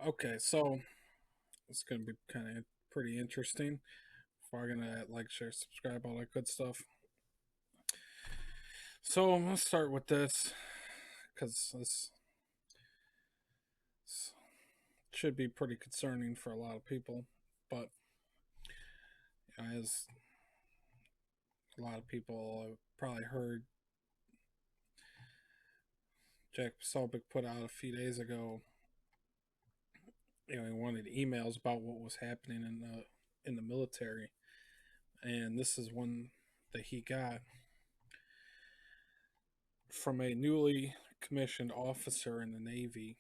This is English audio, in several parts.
Okay, so it's gonna be kind of pretty interesting. Before I'm gonna like, share, subscribe, all that good stuff. So I'm gonna start with this because this should be pretty concerning for a lot of people. But as a lot of people have probably heard, Jack Posobiec put out a few days ago. He wanted emails about what was happening in the military, and this is one that he got from a newly commissioned officer in the Navy.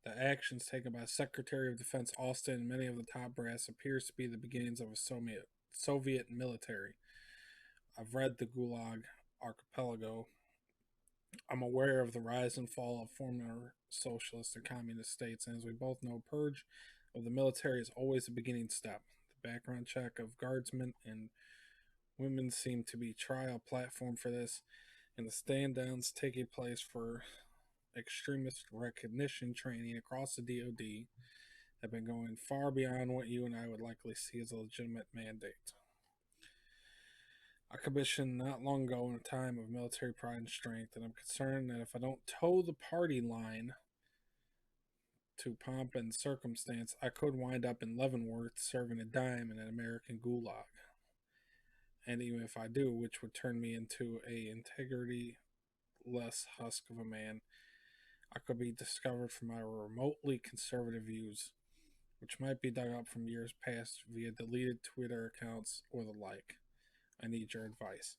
The actions taken by Secretary of Defense Austin and many of the top brass appears to be the beginnings of a Soviet military. I've read the Gulag Archipelago. I'm aware of the rise and fall of former socialist and communist states, and as we both know, purge of the military is always a beginning step. The background check of guardsmen and women seem to be trial platform for this, and the stand downs taking place for extremist recognition training across the DoD have been going far beyond what you and I would likely see as a legitimate mandate. I commissioned not long ago in a time of military pride and strength, and I'm concerned that if I don't toe the party line to pomp and circumstance, I could wind up in Leavenworth serving a dime in an American gulag. And even if I do, which would turn me into a integrity-less husk of a man, I could be discovered for my remotely conservative views, which might be dug up from years past via deleted Twitter accounts or the like. I need your advice.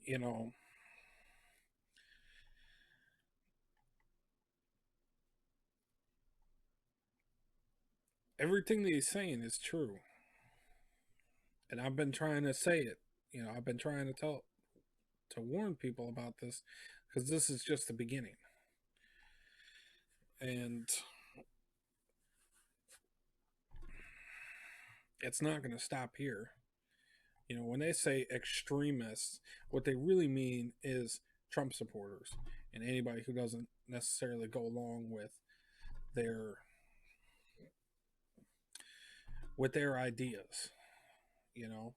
You know, everything that he's saying is true. And I've been trying to say it. I've been trying to warn people about this because this is just the beginning. And it's not going to stop here. When they say extremists, what they really mean is Trump supporters and anybody who doesn't necessarily go along their with their ideas. You know,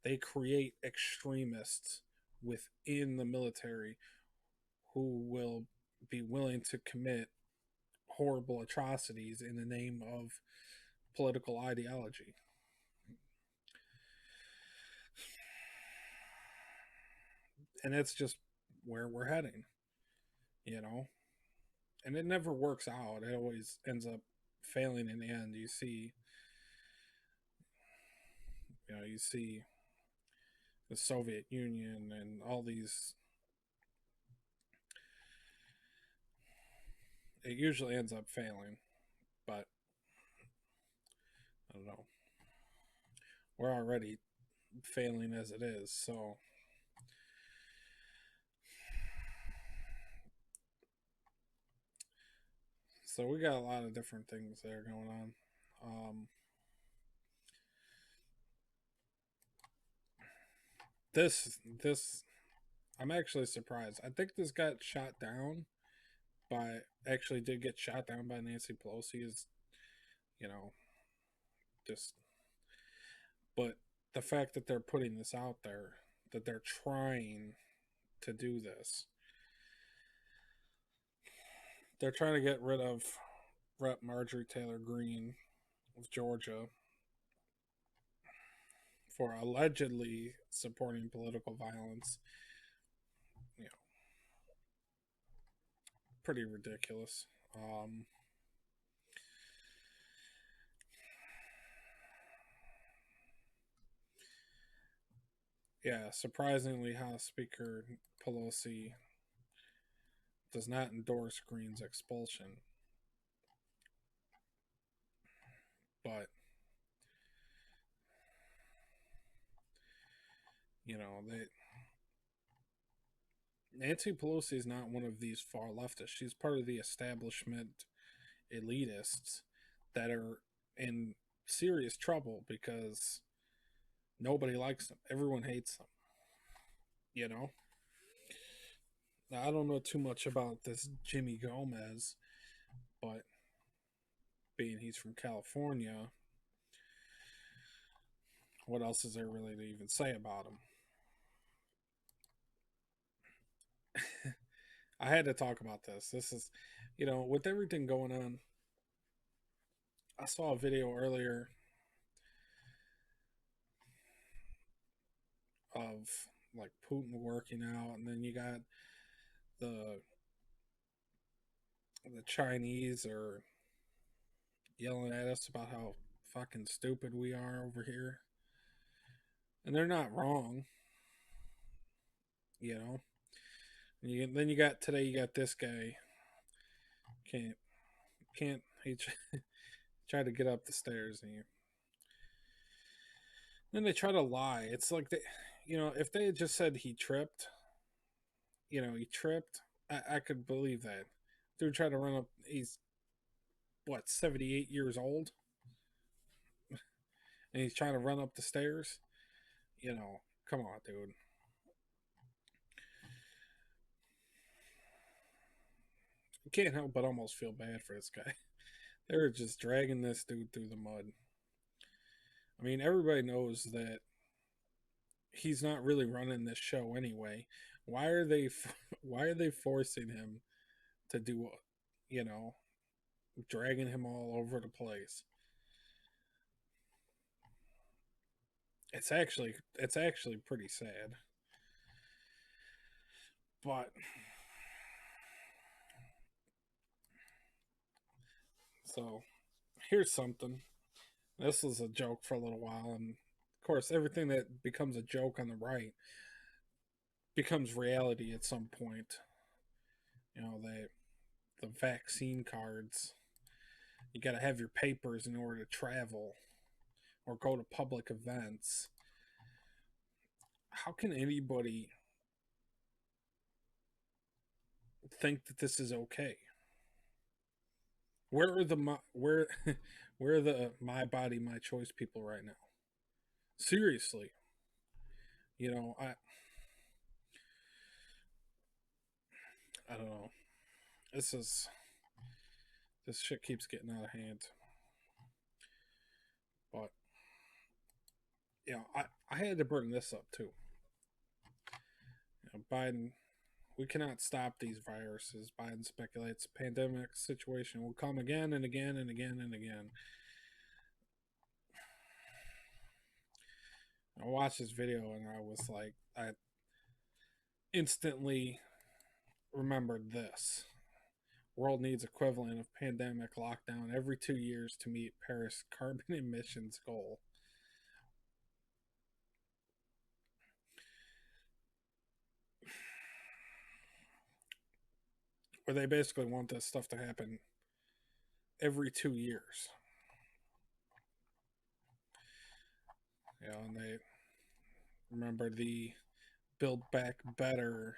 they create extremists within the military who will be willing to commit horrible atrocities in the name of political ideology. And that's just where we're heading, you know? And it never works out. It always ends up failing in the end. You see the Soviet Union and all these. It usually ends up failing, but I don't know. We're already failing as it is, so we got a lot of different things that are going on. Um, this I'm actually surprised. I think this got shot down by actually did get shot down by Nancy Pelosi. Is you know just but the fact that they're putting this out there, that they're trying to do this, they're trying to get rid of Rep. Marjorie Taylor Greene of Georgia for allegedly supporting political violence. You know, pretty ridiculous. Yeah, surprisingly, House Speaker Pelosi does not endorse Greene's expulsion, but they Nancy Pelosi is not one of these far leftists. She's part of the establishment elitists that are in serious trouble because nobody likes them. Everyone hates them. You know, now, I don't know too much about this Jimmy Gomez, but being he's from California, what else is there really to even say about him? I had to talk about this. This is, with everything going on, I saw a video earlier of like Putin working out, and then you got the the Chinese are yelling at us about how fucking stupid we are over here, and they're not wrong, you know. Then you got today, you got this guy can't can't he tried to get up the stairs, and then they try to lie. It's like if they had just said he tripped, he tripped, I could believe that. Dude tried to run up. He's what 78 years old, and he's trying to run up the stairs. Come on, dude. You can't help but almost feel bad for this guy. They're just dragging this dude through the mud. I mean, everybody knows that he's not really running this show anyway. Why are they? Why are they forcing him to do? You know, dragging him all over the place. It's actually pretty sad. But so here's something. This was a joke for a little while, and of course, everything that becomes a joke on the right becomes reality at some point. The vaccine cards. You got to have your papers in order to travel or go to public events. How can anybody think that this is okay? Where are the where where are the my body my choice people right now? Seriously, you know I don't know. This is this shit keeps getting out of hand. But I had to bring this up too. Biden, we cannot stop these viruses. Biden speculates a pandemic situation will come again and again and again and again. I watched this video and I was like, I instantly remembered this. World needs equivalent of pandemic lockdown every 2 years to meet Paris carbon emissions goal. Where they basically want this stuff to happen every 2 years. And they remember the Build Back Better,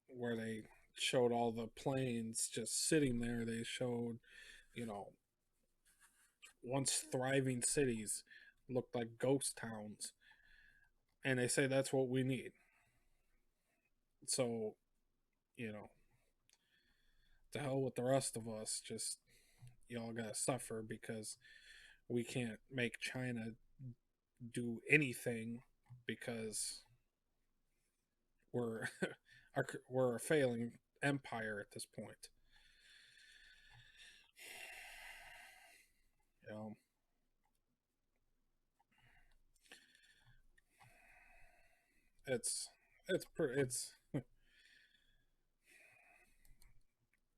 where they showed all the planes just sitting there. They showed, you know, once thriving cities looked like ghost towns. And they say that's what we need. So, you know, to hell with the rest of us. Just y'all gotta suffer because we can't make China do anything because we're we're a failing empire at this point. You know, it's it's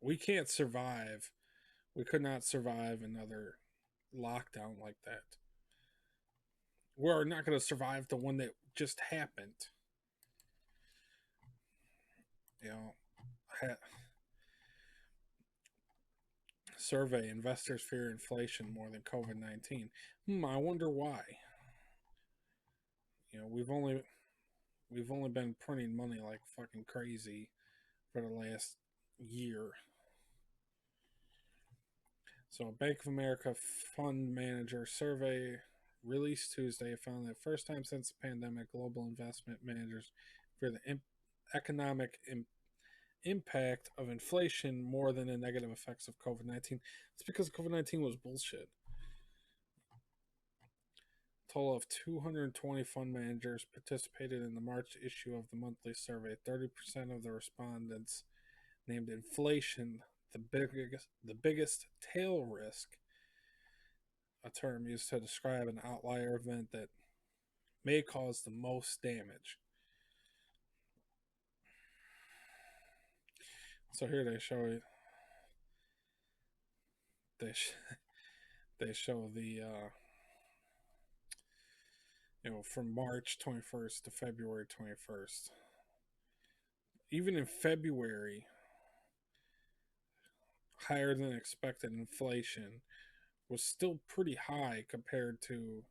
we can't survive. We could not survive another lockdown like that. We're not going to survive the one that just happened. You know, survey investors fear inflation more than COVID-19. I wonder why. We've only been printing money like fucking crazy for the last year. So, Bank of America fund manager survey released Tuesday found that first time since the pandemic, global investment managers fear the economic impact of inflation more than the negative effects of COVID 19. It's because COVID 19 was bullshit. A total of 220 fund managers participated in the March issue of the monthly survey. 30% of the respondents named inflation the biggest tail risk, a term used to describe an outlier event that may cause the most damage. So here they show you. They they show the from March 21st to February 21st. Even in February, higher than expected inflation was still pretty high compared to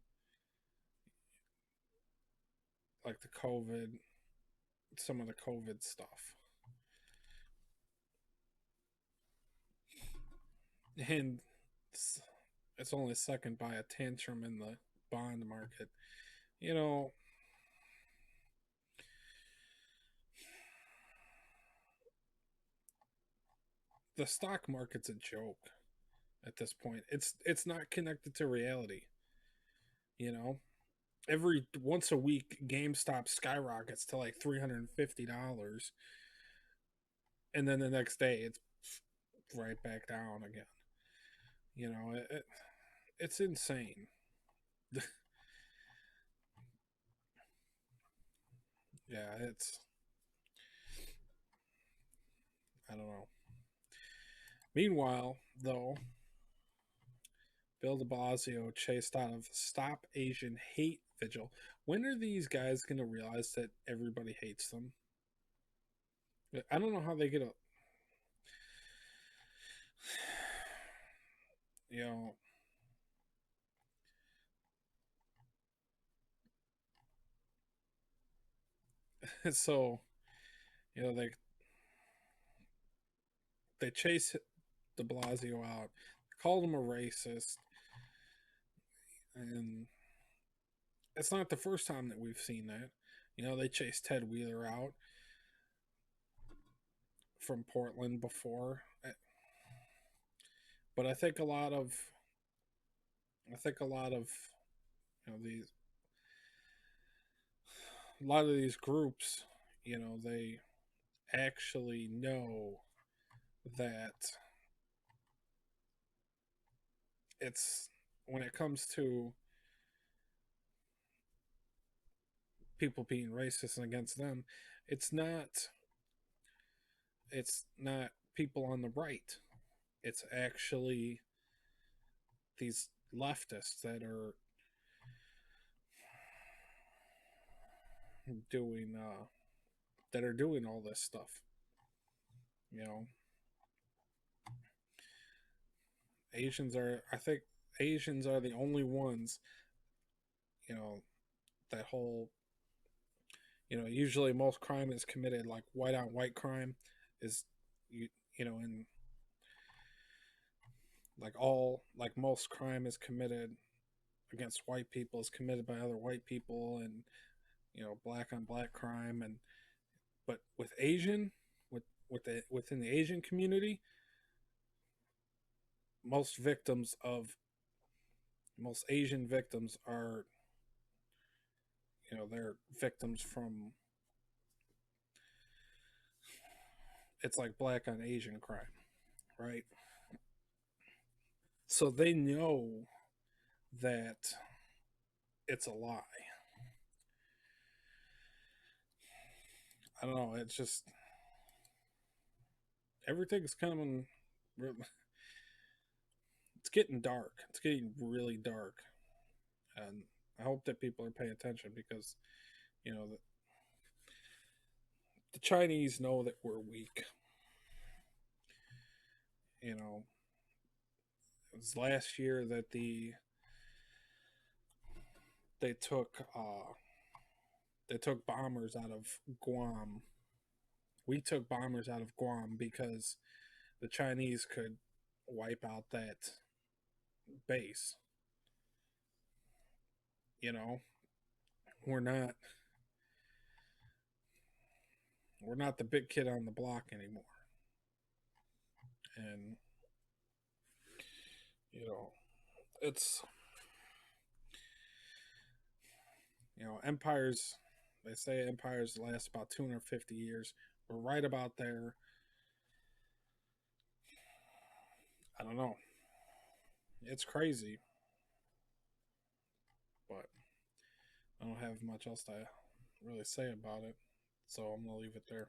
like the COVID, some of the COVID stuff. And it's only second by a tantrum in the bond market. You know, the stock market's a joke at this point. It's not connected to reality. You know, every once a week, GameStop skyrockets to like $350, and then the next day it's right back down again. It's insane. Yeah, it's I don't know. Meanwhile, though, Bill de Blasio chased out of Stop Asian Hate Vigil. When are these guys going to realize that everybody hates them? I don't know how they get a. You know, so they chase de Blasio out, called him a racist, and it's not the first time that we've seen that. They chased Ted Wheeler out from Portland before, but I think a lot of these a lot of these groups, they actually know that it's when it comes to people being racist and against them, it's not people on the right. It's actually these leftists doing that are doing all this stuff. You know, I think Asians are the only ones. You know, that whole. Usually most crime is committed like white on white crime is you in like most crime is committed against white people is committed by other white people, and black on black crime. And but with Asian within the Asian community, most victims of most Asian victims are they're victims from it's like black on Asian crime, right? So they know that it's a lie. I don't know. It's just everything's coming. It's getting dark. It's getting really dark, and I hope that people are paying attention because the Chinese know that we're weak. It was last year that they took they took bombers out of Guam. We took bombers out of Guam because the Chinese could wipe out that base. You know, we're not we're not the big kid on the block anymore. And you know, it's empires. They say empires last about 250 years. We're right about there. I don't know. It's crazy, but I don't have much else to really say about it. So I'm gonna leave it there.